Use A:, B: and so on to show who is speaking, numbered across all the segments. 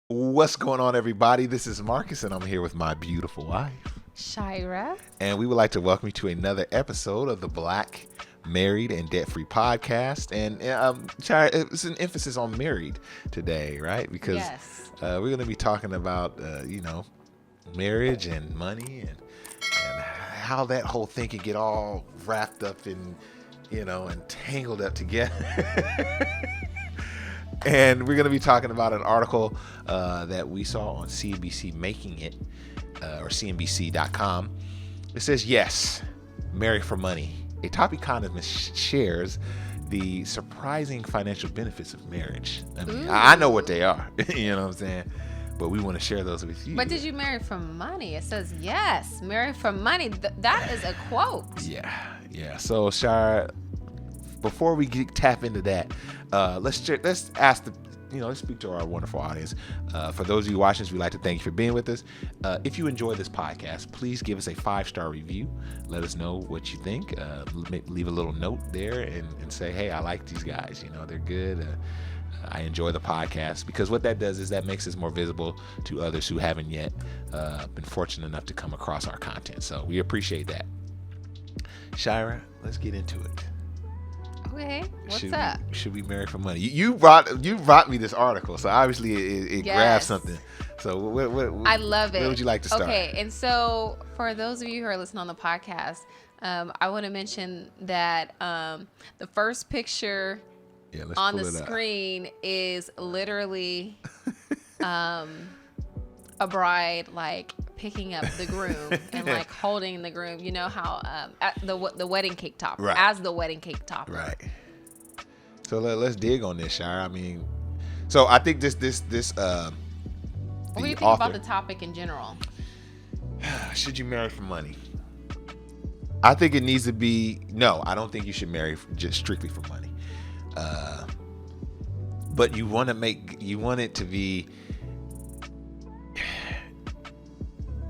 A: What's going on, everybody? This is Marcus, and I'm here with my beautiful wife,
B: Shira.
A: And we would like to welcome you to another episode of the Black Married and Debt-Free Podcast. And Shira, it's an emphasis on married today, right? Because we're going to be talking about, marriage and money and how that whole thing can get all wrapped up in, and tangled up together. And we're going to be talking about an article that we saw on CNBC Making It, or CNBC.com. It says, yes, marry for money. A top economist shares the surprising financial benefits of marriage. I mean, I know what they are, you know what I'm saying? But we want to share those with you.
B: But did you marry for money? It says, yes, marry for money. That is a quote.
A: Yeah. So, Shira, before we tap into that, let's ask let's speak to our wonderful audience. For those of you watching this, we'd like to thank you for being with us. If you enjoy this podcast, please give us a 5-star review. Let us know what you think. Leave a little note there and say, hey, I like these guys. They're good. I enjoy the podcast, because what that does is that makes us more visible to others who haven't yet been fortunate enough to come across our content. So we appreciate that. Shira, let's get into it.
B: Okay, what's up?
A: Should we marry for money? You brought me this article, so obviously it grabbed something. So what
B: I love it.
A: Where would you like to start?
B: Okay, and so for those of you who are listening on the podcast, I want to mention that the first picture on the screen is literally a bride like picking up the groom and like holding the groom. You know how the wedding cake topper,
A: right,
B: as the wedding cake topper.
A: Right. So let's dig on this, Shira. I mean, so I think this.
B: What do you think about the topic in general?
A: Should you marry for money? I think it needs to be no. I don't think you should marry just strictly for money. But you want it to be.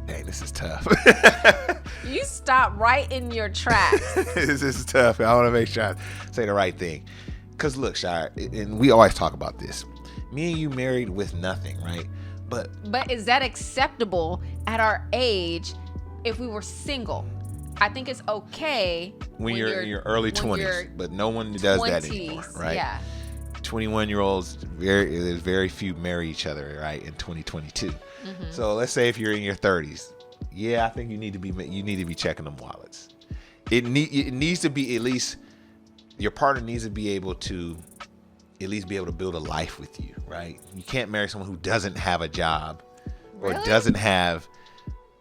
A: Dang, this is tough.
B: You stop right in your tracks.
A: This is tough. I want to make sure I say the right thing. Because look, Shira, and we always talk about this. Me and you married with nothing, right? But
B: is that acceptable at our age if we were single? I think it's okay
A: when you're in your early 20s, but no one does that anymore, right?
B: Yeah.
A: 21-year-olds, there's very few marry each other, right, in 2022. Mm-hmm. So let's say if you're in your 30s, I think you need to be checking them wallets. It needs to be at least, your partner needs to be able to at least be able to build a life with you, right? You can't marry someone who doesn't have a job or doesn't have.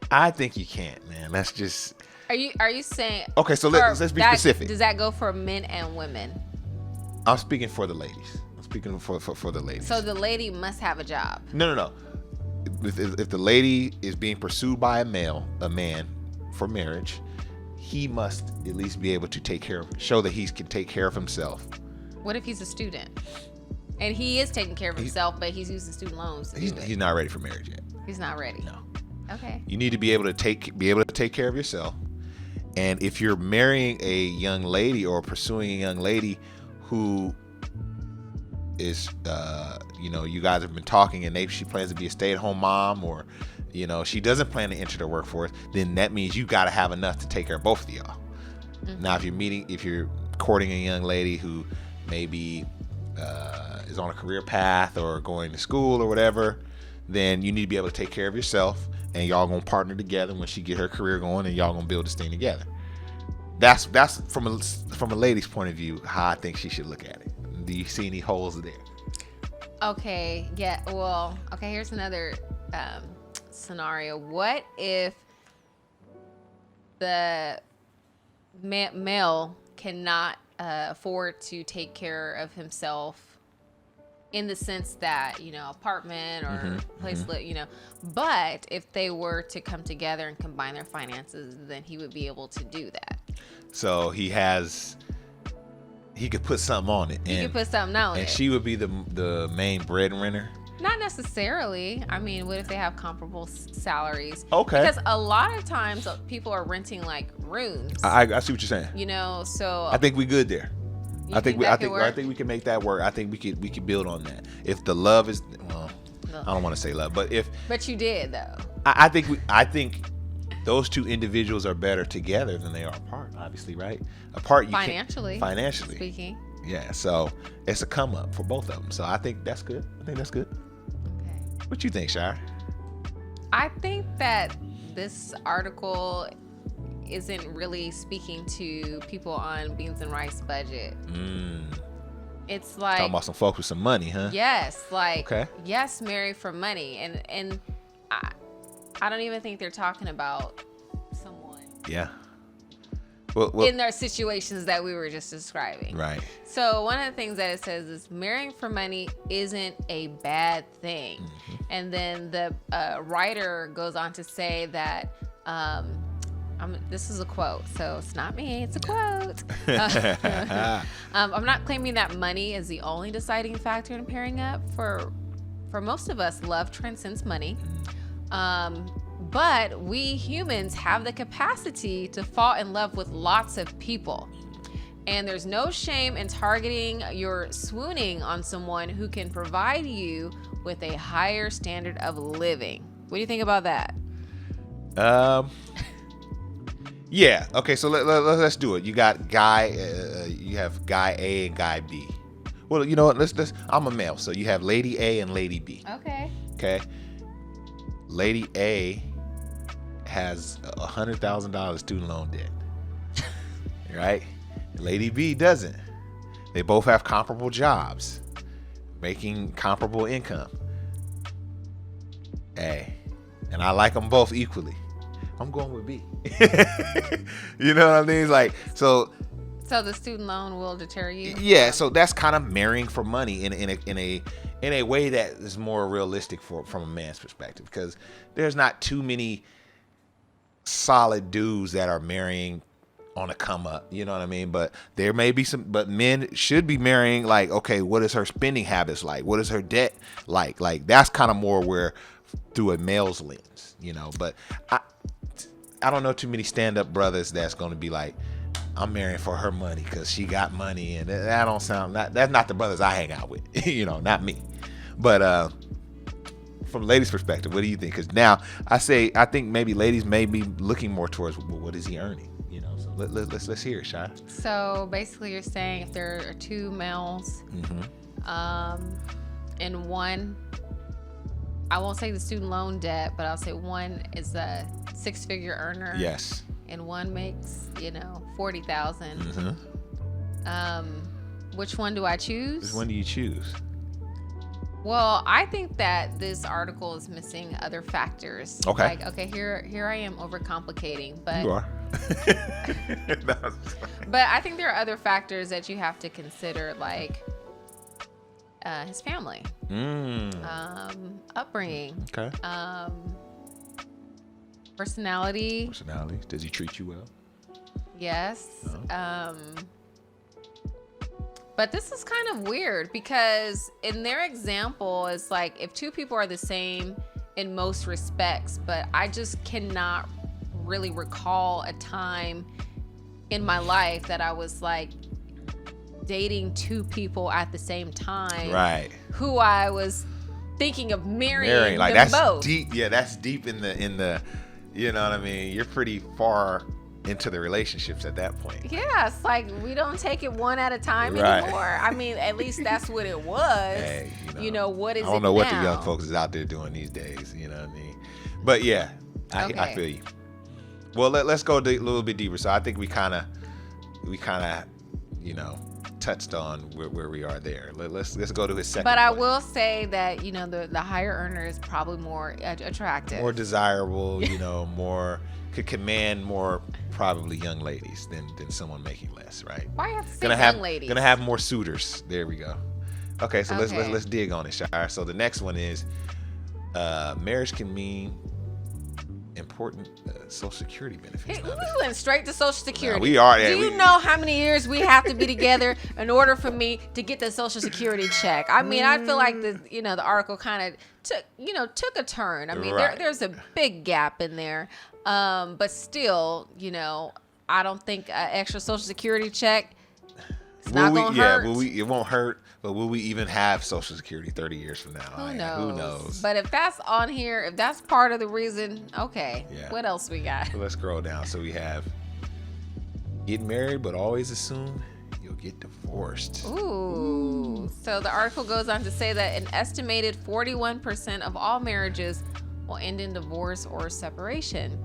A: I think you can't, man. That's just.
B: Are you saying?
A: Okay, so let's be specific.
B: Does that go for men and women?
A: I'm speaking for the ladies. I'm speaking for the ladies.
B: So the lady must have a job.
A: No. If the lady is being pursued by a man for marriage, he must at least be able to show that he can take care of himself.
B: What if he's a student and he is taking care of himself, but he's using student loans?
A: He's not ready for marriage yet.
B: He's not ready.
A: No.
B: Okay.
A: You need to be able to take care of yourself. And if you're marrying a young lady or pursuing a young lady who is, you guys have been talking and she plans to be a stay-at-home mom, or, she doesn't plan to enter the workforce, then that means you got to have enough to take care of both of y'all. Mm-hmm. Now, if you're courting a young lady who maybe is on a career path or going to school or whatever, then you need to be able to take care of yourself, and y'all gonna partner together when she get her career going, and y'all gonna build this thing together. That's from a lady's point of view how I think she should look at it. Do you see any holes there?
B: Okay. Yeah. Well. Okay. Here's another scenario. What if the male cannot afford to take care of himself, in the sense that, apartment or place, but if they were to come together and combine their finances, then he would be able to do that.
A: So he could put something on it.
B: He could put something on it.
A: And she would be the main breadwinner.
B: Not necessarily. I mean, what if they have comparable salaries?
A: Okay.
B: Because a lot of times people are renting like rooms.
A: I see what you're saying.
B: You know, so
A: I think we good there. I think we can make that work. I think we could build on that. If the love is, well, I don't want to say love, but if.
B: But you did though.
A: I think those two individuals are better together than they are apart. Obviously, right? Apart, you
B: financially speaking.
A: Yeah, so it's a come up for both of them. So I think that's good. Okay. What you think, Shire?
B: I think that this article isn't really speaking to people on beans and rice budget. It's like
A: talking about some folks with some money, huh?
B: Yes, like yes, marry for money, and I don't even think they're talking about someone.
A: Yeah.
B: Well, in their situations that we were just describing.
A: Right.
B: So one of the things that it says is marrying for money isn't a bad thing. Mm-hmm. And then the writer goes on to say that, this is a quote, so it's not me, it's a quote. I'm not claiming that money is the only deciding factor in pairing up. For most of us, love transcends money. But we humans have the capacity to fall in love with lots of people. And there's no shame in targeting your swooning on someone who can provide you with a higher standard of living. What do you think about that?
A: Yeah. Okay. So let's do it. You got you have guy A and guy B. Well, you know what? Let's. I'm a male, so you have Lady A and Lady B. Okay. Lady A has $100,000 student loan debt, right? Lady B doesn't. They both have comparable jobs, making comparable income. Hey, and I like them both equally. I'm going with B. You know what I mean? It's like, so
B: the student loan will deter you?
A: Yeah, so that's kind of marrying for money in a way that is more realistic from a man's perspective, because there's not too many solid dudes that are marrying on a come up, you know what I mean? But there may be but men should be marrying like, okay, what is her spending habits like? What is her debt like? Like that's kind of more where through a male's lens, you know. But I don't know too many stand-up brothers that's going to be like, I'm marrying for her money because she got money, and that don't sound that's not the brothers I hang out with, you know, not me. But from a lady's perspective, what do you think? Because now I think maybe ladies may be looking more towards, well, what is he earning? You know, so let's hear it, Shai.
B: So basically, you're saying if there are two males, and one, I won't say the student loan debt, but I'll say one is a six-figure earner.
A: Yes.
B: And one makes, $40,000. Which one do I choose?
A: Which one do you choose?
B: Well, I think that this article is missing other factors.
A: Okay.
B: Like, okay, here I am overcomplicating, but
A: you are.
B: But I think there are other factors that you have to consider, like his family, upbringing,
A: okay,
B: personality.
A: Does he treat you well?
B: Yes. But this is kind of weird because in their example, it's like if two people are the same in most respects, but I just cannot really recall a time in my life that I was like dating two people at the same time.
A: Right.
B: Who I was thinking of marrying
A: like
B: them
A: that's
B: both.
A: Deep. Yeah, that's deep in the, you know what I mean? You're pretty far into the relationships at that point.
B: Yeah, it's like we don't take it one at a time anymore. I mean, at least that's what it was. Hey, what is it now?
A: I don't know what the young folks is out there doing these days, you know what I mean? But yeah, I feel you. Well, let's go a little bit deeper. So I think we kind of touched on where we are there. Let's go to his second.
B: But I will say that the higher earner is probably more attractive,
A: more desirable. More could command more probably young ladies than someone making less, right?
B: Why have to say young ladies?
A: Gonna have more suitors. There we go. Okay, so let's dig on it, Shire. So the next one is marriage can mean important Social Security benefits.
B: Hey, we went straight to Social Security.
A: Now, we are.
B: Do you know how many years we have to be together in order for me to get the Social Security check? I mean, I feel like the article kind of took a turn. I mean,
A: right.
B: there's a big gap in there, but still, I don't think an extra Social Security check. It's not gonna hurt.
A: It won't hurt. But will we even have Social Security 30 years from now?
B: Who knows?
A: Who knows?
B: But if that's on here, if that's part of the reason, okay.
A: Yeah.
B: What else we got?
A: So let's scroll down. So we have get married, but always assume you'll get divorced.
B: Ooh. So the article goes on to say that an estimated 41% of all marriages will end in divorce or separation.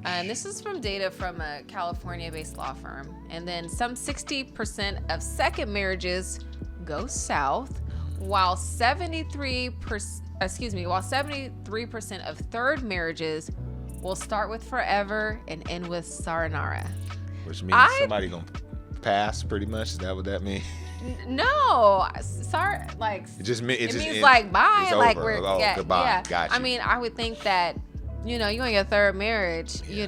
B: And this is from data from a California-based law firm. And then some 60% of second marriages go south, while 73% of third marriages will start with forever and end with sayonara.
A: Which means somebody gonna pass, pretty much. Is that what that means?
B: No, sorry, like
A: it
B: means like bye, like
A: over.
B: we're
A: Goodbye.
B: Yeah.
A: Gotcha.
B: I mean, I would think that you on your third marriage, you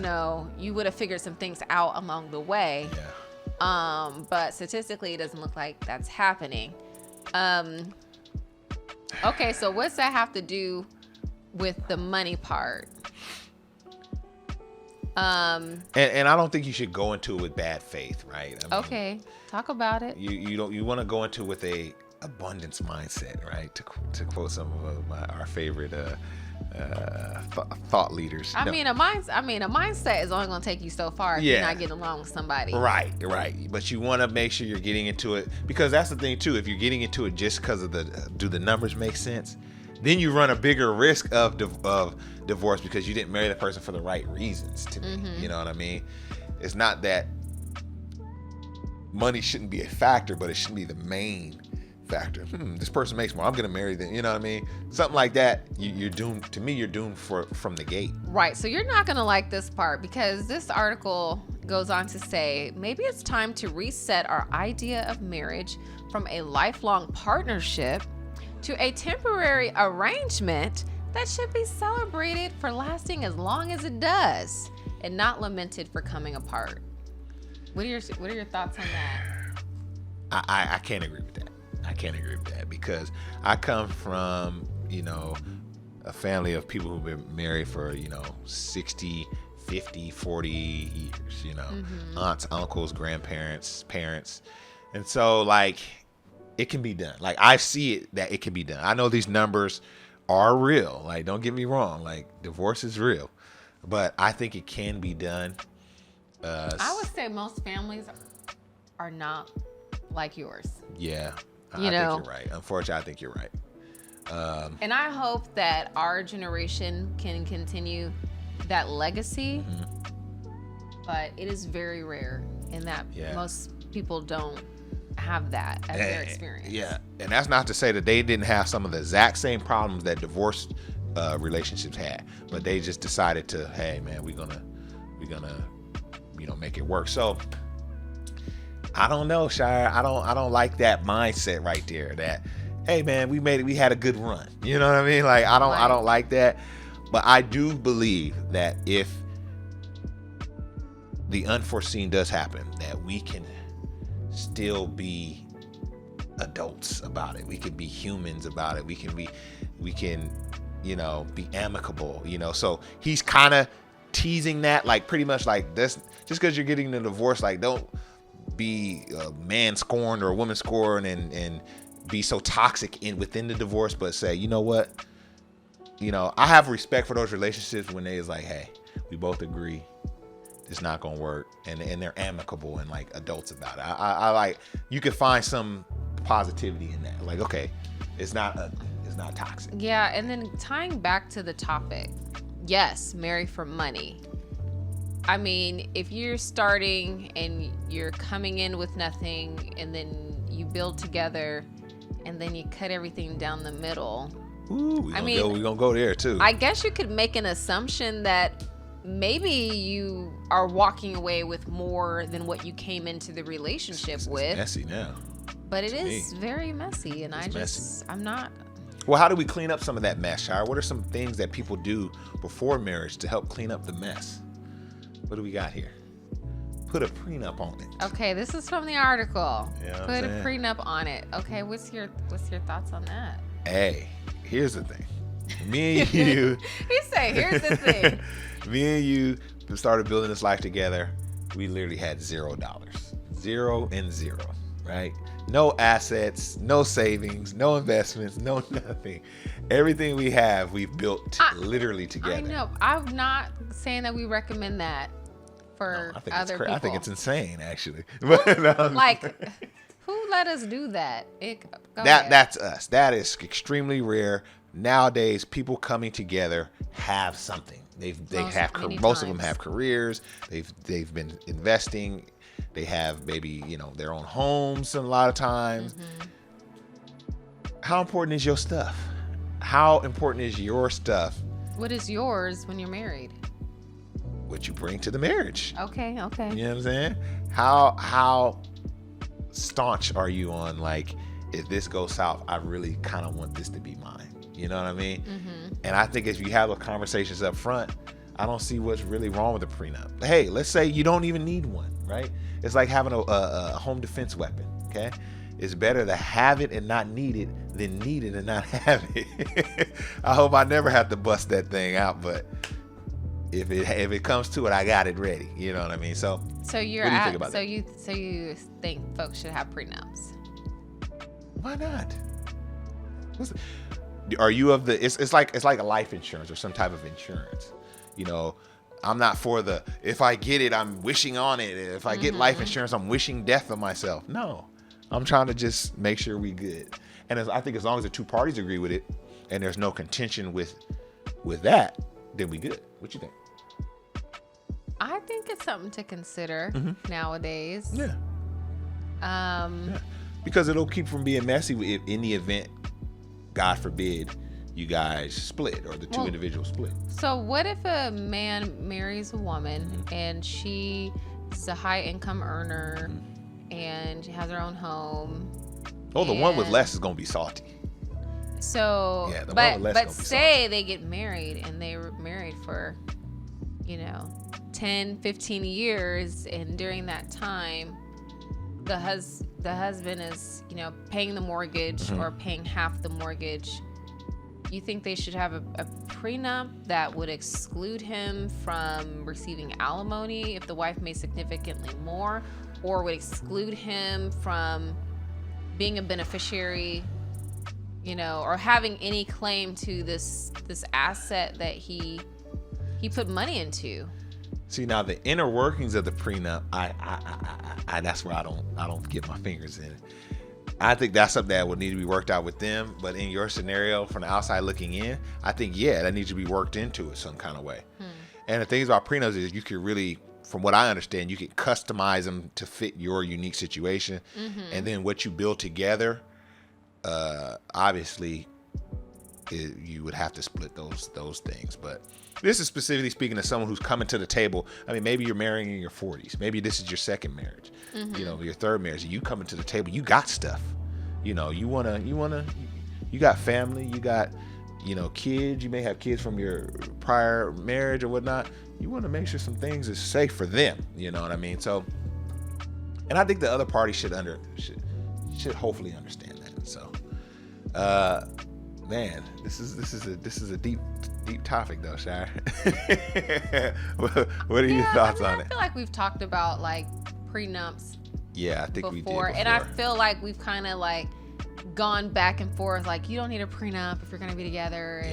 B: would have figured some things out along the way.
A: Yeah.
B: But statistically, it doesn't look like that's happening. Okay, so what's that have to do with the money part?
A: And I don't think you should go into it with bad faith, right? I mean,
B: okay, talk about it.
A: You want to go into it with a abundance mindset, right? To quote some of our favorite thought leaders.
B: I mean, a mindset is only going to take you so far if you're not getting along with somebody.
A: Right. But you want to make sure you're getting into it, because that's the thing too. If you're getting into it just because of do the numbers make sense, then you run a bigger risk of divorce because you didn't marry the person for the right reasons. To me, you know what I mean? It's not that money shouldn't be a factor, but it shouldn't be the main factor. This person makes more, I'm gonna marry them. You know what I mean? Something like that. You're doomed. To me, you're doomed from the gate.
B: Right. So you're not gonna like this part, because this article goes on to say maybe it's time to reset our idea of marriage from a lifelong partnership to a temporary arrangement that should be celebrated for lasting as long as it does, and not lamented for coming apart. What are your thoughts on that?
A: I can't agree with that. I can't agree with that, because I come from, a family of people who've been married for, 60, 50, 40 years, aunts, uncles, grandparents, parents. And so, like, it can be done. Like, I see it that it can be done. I know these numbers are real. Like, don't get me wrong. Like, divorce is real. But I think it can be done.
B: I would say most families are not like yours.
A: Yeah. I think you're right. Unfortunately, I think you're right.
B: And I hope that our generation can continue that legacy. But it is very rare, in that most people don't have that as their experience.
A: Yeah. And that's not to say that they didn't have some of the exact same problems that divorced relationships had, but they just decided to, hey man, we're gonna make it work. So I don't know, Shire. I don't like that mindset right there. That, hey man, we made it. We had a good run. You know what I mean? Like, I don't like that. But I do believe that if the unforeseen does happen, that we can still be adults about it. We can be humans about it. We can be amicable. So he's kind of teasing that, like, pretty much like this. Just because you're getting a divorce, like, don't be a man scorned or a woman scorned and be so toxic within the divorce, but say, you know what, I have respect for those relationships when they is like, hey, we both agree it's not gonna work, and they're amicable and like adults about it. I like, you can find some positivity in that, like, okay, it's not ugly, it's not toxic.
B: Yeah. And then tying back to the topic, yes, marry for money. I mean, if you're starting and you're coming in with nothing, and then you build together, and then you cut everything down the middle.
A: Ooh, we're gonna go there too.
B: I guess you could make an assumption that maybe you are walking away with more than what you came into the relationship with.
A: It's messy now.
B: But it is very messy, and I'm not.
A: Well, how do we clean up some of that mess, Shire? What are some things that people do before marriage to help clean up the mess? What do we got here? Put a prenup on it.
B: Okay, this is from the article.
A: Yeah,
B: Put a prenup on it. Okay, what's your thoughts on that?
A: Hey, here's the thing. Me and you.
B: He say, here's the thing.
A: Me and you started building this life together. We literally had $0. 0 and 0, right? No assets, no savings, no investments, no nothing. Everything we have, we've built literally together. I
B: know. I'm not saying that we recommend that for other people.
A: I think it's insane, actually.
B: Like, who let us do that?
A: That's us. That is extremely rare. Nowadays, people coming together have something. Most of them have careers. They've been investing. They have maybe, their own homes a lot of times. Mm-hmm. How important is your stuff? How important is your stuff?
B: What is yours when you're married?
A: What you bring to the marriage.
B: Okay.
A: You know what I'm saying? How staunch are you on, like, if this goes south, I really kind of want this to be mine. You know what I mean? Mm-hmm. And I think if you have those conversations up front, I don't see what's really wrong with a prenup. Hey, let's say you don't even need one, right? It's like having a home defense weapon, okay? It's better to have it and not need it than need it and not have it. I hope I never have to bust that thing out, but if it comes to it, I got it ready. You know what I mean? So what do you think about that?
B: So you think folks should have prenups?
A: Why not? Are you of the? It's like a life insurance or some type of insurance. I'm not for the, if I get it, I'm wishing on it. If I get life insurance, I'm wishing death on myself. No, I'm trying to just make sure we good. And I think as long as the two parties agree with it and there's no contention with that, then we good. What you think?
B: I think it's something to consider nowadays.
A: Yeah. Because it'll keep from being messy in the event, God forbid, you guys split or the two individuals split.
B: So what if a man marries a woman and she is a high income earner and she has her own home?
A: Oh, the one with less is going to be salty.
B: So,
A: yeah,
B: but say they get married and they were married for, 10, 15 years. And during that time, the husband is, paying the mortgage or paying half the mortgage. You think they should have a prenup that would exclude him from receiving alimony if the wife made significantly more, or would exclude him from being a beneficiary, or having any claim to this asset that he put money into?
A: See, now the inner workings of the prenup, I that's where I don't get my fingers in it. I think that's something that would need to be worked out with them. But in your scenario, from the outside looking in, I think, that needs to be worked into it some kind of way. And the things about prenups is you can really, from what I understand, you can customize them to fit your unique situation. And then what you build together, obviously, you would have to split those things. But this is specifically speaking to someone who's coming to the table. I mean, maybe you're marrying in your 40s. Maybe this is your second marriage, your third marriage. You coming to the table, you got stuff. You got family, you got, kids. You may have kids from your prior marriage or whatnot. You want to make sure some things is safe for them. You know what I mean? So, and I think the other party should hopefully understand that. So, man, this is a deep topic though, Shire. What are your thoughts on it?
B: I feel like we've talked about like prenups.
A: Yeah, I think
B: before,
A: we did before.
B: And I feel like we've kind of like gone back and forth. Like, you don't need a prenup if you're going to be together.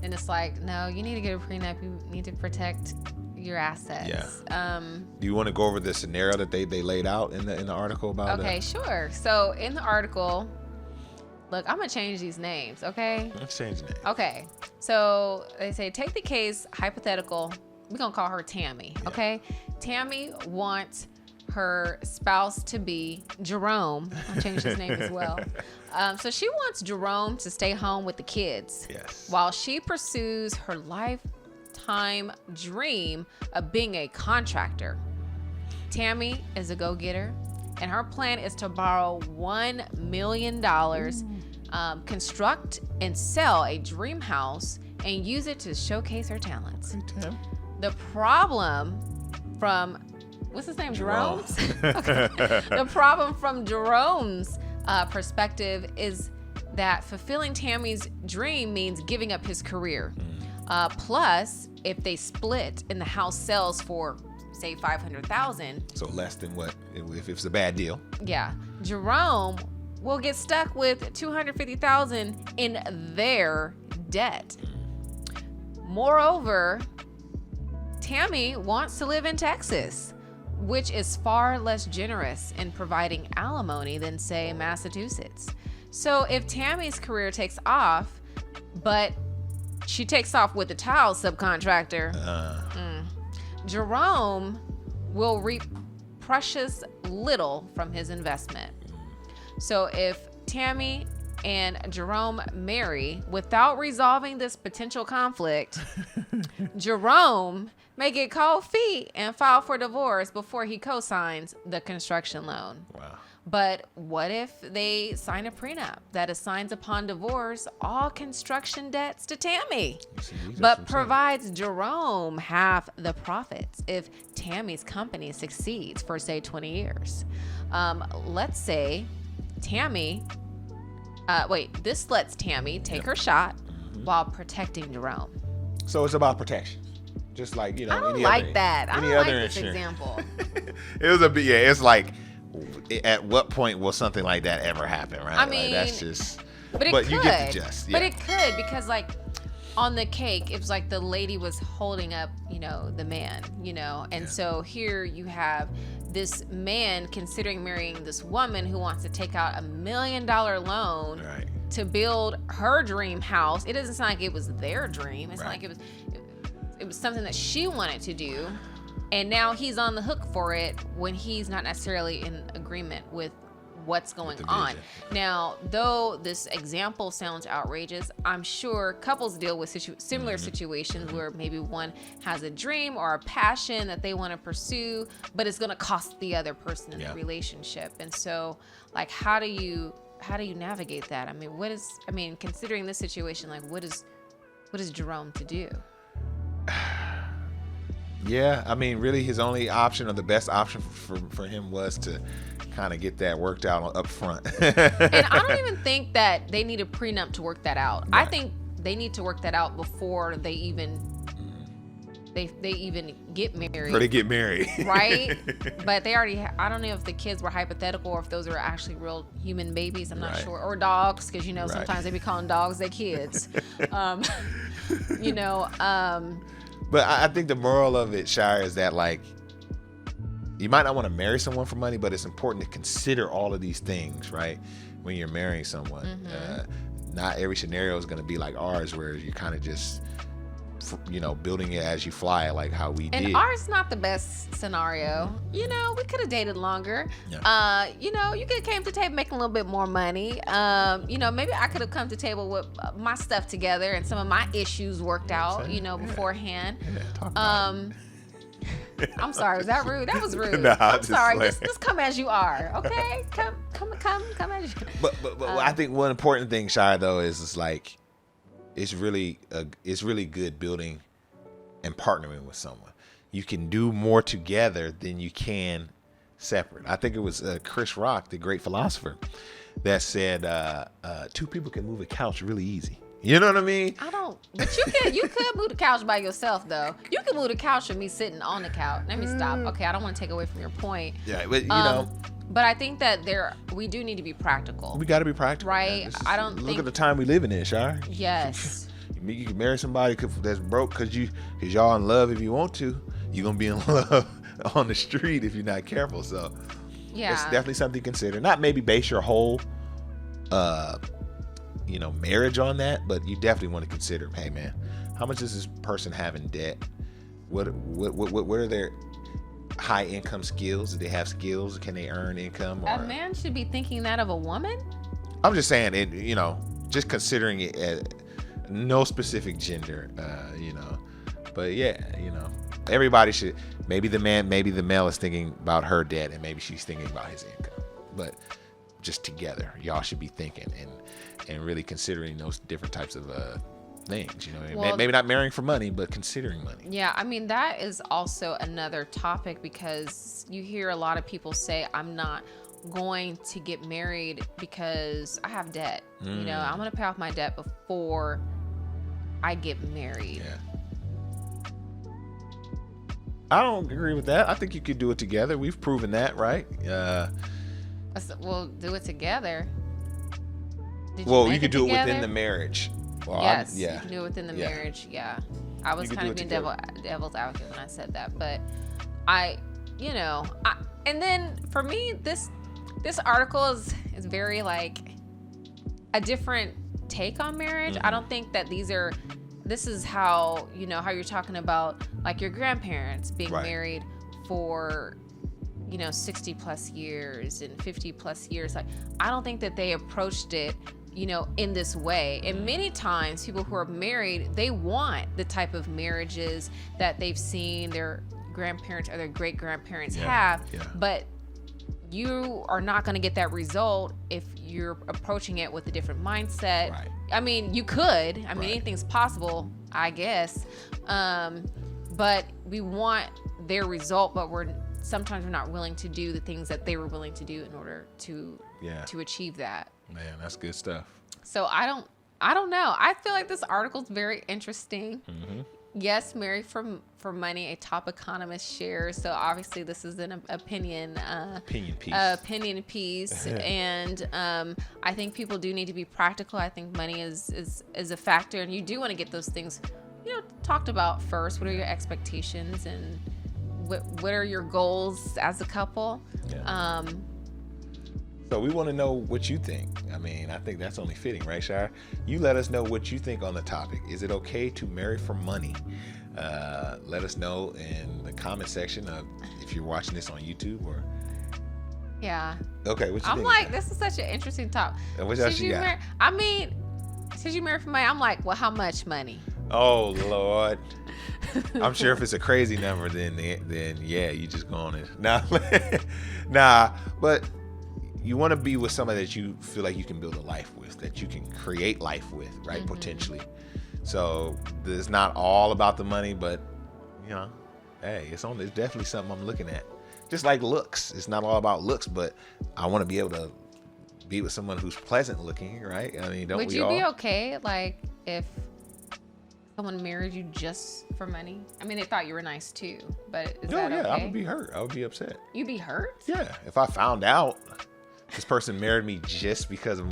B: And it's like, no, you need to get a prenup. You need to protect your assets.
A: Yeah. Do you want to go over the scenario that they laid out in the article about that?
B: Okay, sure. So in the article, look, I'm going to change these names, okay?
A: Let's change names.
B: Okay. So they say, take the case hypothetical. We're going to call her Tammy, okay? Tammy wants her spouse to be Jerome. I'll change his name as well. So she wants Jerome to stay home with the kids.
A: Yes.
B: While she pursues her lifetime dream of being a contractor. Tammy is a go-getter, and her plan is to borrow $1 million, construct and sell a dream house, and use it to showcase her talents.
A: Hey, Tam.
B: The problem from, what's his name? Jerome's? Okay. The problem from Jerome's perspective is that fulfilling Tammy's dream means giving up his career. Plus, if they split and the house sells for, say, $500,000.
A: So less than what if it's a bad deal?
B: Yeah, Jerome will get stuck with $250,000 in their debt. Moreover, Tammy wants to live in Texas, which is far less generous in providing alimony than, say, Massachusetts. So if Tammy's career takes off, but she takes off with the tile subcontractor, Jerome will reap precious little from his investment. So if Tammy and Jerome marry without resolving this potential conflict, Jerome may get cold feet and file for divorce before he co-signs the construction loan.
A: Wow.
B: But what if they sign a prenup that assigns upon divorce all construction debts to Tammy, but provides Jerome half the profits if Tammy's company succeeds for, say, 20 years? Let's say Tammy, this lets Tammy take her shot while protecting Jerome.
A: So it's about protection. Just like,
B: I don't like that. I don't like this example.
A: It's like, at what point will something like that ever happen, right?
B: I mean,
A: like, that's just.
B: But it could.
A: You get the gist. Yeah.
B: But it could, because like on the cake, it was like the lady was holding up, the man, and so here you have this man considering marrying this woman who wants to take out $1 million loan to build her dream house. It doesn't sound like it was their dream. It's not like it was something that she wanted to do. And now he's on the hook for it when he's not necessarily in agreement with what's going on. Now, though this example sounds outrageous, I'm sure couples deal with similar situations where maybe one has a dream or a passion that they want to pursue, but it's going to cost the other person in the relationship. And so, like, how do you navigate that? I mean, considering this situation, like, what is Jerome to do?
A: Yeah, I mean, really his only option, or the best option for him, was to kind of get that worked out up front.
B: And I don't even think that they need a prenup to work that out. Right. I think they need to work that out before they even they even get married.
A: Before they get married.
B: Right? But they already, I don't know if the kids were hypothetical or if those are actually real human babies. I'm not sure. Or dogs, because, sometimes they be calling dogs their kids.
A: But I think the moral of it, Shire, is that, like, you might not want to marry someone for money, but it's important to consider all of these things, right? When you're marrying someone. Not every scenario is going to be like ours, where you're kind of just, building it as you fly it, like how we did.
B: And ours not the best scenario. We could have dated longer. Yeah. You could have came to the table making a little bit more money. Maybe I could have come to the table with my stuff together and some of my issues worked out, beforehand.
A: Yeah, talk about it.
B: I'm sorry, was that rude? That was rude.
A: No,
B: I'm sorry. Just come as you are, okay? Come as you.
A: But I think one important thing, Shire, though, is like, it's really good building and partnering with someone. You can do more together than you can separate. I think it was Chris Rock, the great philosopher, that said two people can move a couch really easy. You know what I mean?
B: I don't. But you could move the couch by yourself, though. You can move the couch with me sitting on the couch. Let me stop. Okay, I don't want to take away from your point.
A: Yeah, but
B: But I think that we do need to be practical.
A: We got to be practical,
B: right? I don't
A: look at the time we live in, Shire.
B: Yes.
A: You can marry somebody that's broke because y'all in love. If you want to, you're gonna be in love on the street if you're not careful. So
B: yeah,
A: it's definitely something to consider. Not maybe base your whole marriage on that, but you definitely want to consider, hey man, how much does this person have in debt? What are their high income skills? Do they have skills? Can they earn income?
B: A man should be thinking that of a woman?
A: I'm just saying it, just considering it as no specific gender, but yeah, everybody should, maybe the male is thinking about her debt and maybe she's thinking about his income, but just together, y'all should be thinking and really considering those different types of things. Well, maybe not marrying for money, but considering money.
B: Yeah, I mean, that is also another topic, because you hear a lot of people say, I'm not going to get married because I have debt. I'm going to pay off my debt before I get married.
A: Yeah. I don't agree with that. I think you could do it together. We've proven that, right?
B: Well, do it together.
A: You could do it within the marriage. Well,
B: yes, you can do it within the marriage. Yeah, I was kind of being devil's advocate when I said that, but and then for me, this article is very like a different take on marriage. I don't think that this is how how you're talking about like your grandparents being married for 60 plus years and 50 plus years. Like, I don't think that they approached it in this way. And many times people who are married, they want the type of marriages that they've seen their grandparents or their great grandparents have, but you are not going to get that result if you're approaching it with a different mindset. Right. I mean, you could. I mean, anything's possible, I guess. But we want their result, but sometimes we're not willing to do the things that they were willing to do in order to achieve that.
A: Man, that's good stuff.
B: So I don't know. I feel like this article is very interesting. Mm-hmm. Yes, marry for money, a top economist shares. So obviously this is an opinion piece. And I think people do need to be practical. I think money is a factor, and you do want to get those things talked about first. What are your expectations, and what are your goals as a couple? Yeah.
A: So we want to know what you think. I mean, I think that's only fitting, right, Shire? You let us know what you think on the topic. Is it okay to marry for money? Let us know in the comment section if you're watching this on YouTube or.
B: Yeah.
A: Okay, what you think?
B: I'm like, this is such an interesting topic.
A: And what else you got?
B: Since you marry for money, I'm like, well, how much money?
A: Oh Lord. I'm sure if it's a crazy number, then yeah, you just go on it. Nah, but you want to be with somebody that you feel like you can build a life with, that you can create life with, right? Mm-hmm. Potentially. So it's not all about the money, but hey, it's definitely something I'm looking at. Just like looks, it's not all about looks, but I want to be able to be with someone who's pleasant looking, right? I mean,
B: would you be okay, like, if someone married you just for money? I mean, they thought you were nice too, but is that okay?
A: I would be hurt. I would be upset.
B: You'd be hurt?
A: Yeah, if I found out this person married me just because of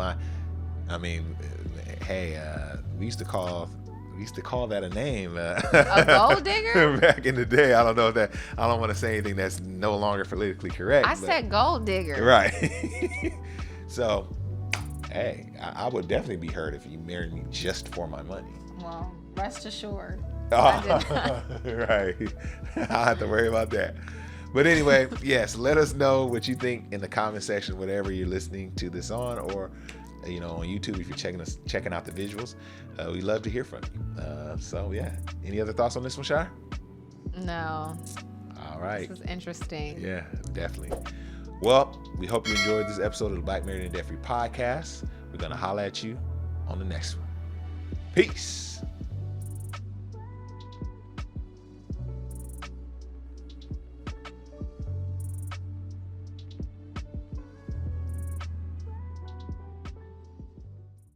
A: we used to call that a name.
B: A gold digger?
A: Back in the day. I don't want to say anything that's no longer politically correct.
B: I said gold digger.
A: Right. So, hey, I would definitely be hurt if you married me just for my money.
B: Well, rest assured.
A: Right. I'll have to worry about that. But anyway, yes, let us know what you think in the comment section, whatever you're listening to this on, or on YouTube if you're checking out the visuals. We love to hear from you. So yeah, any other thoughts on this one, Shire?
B: No.
A: All right.
B: This is interesting.
A: Yeah, definitely. Well, we hope you enjoyed this episode of the Black Married and Debt Free podcast. We're gonna holler at you on the next one. Peace.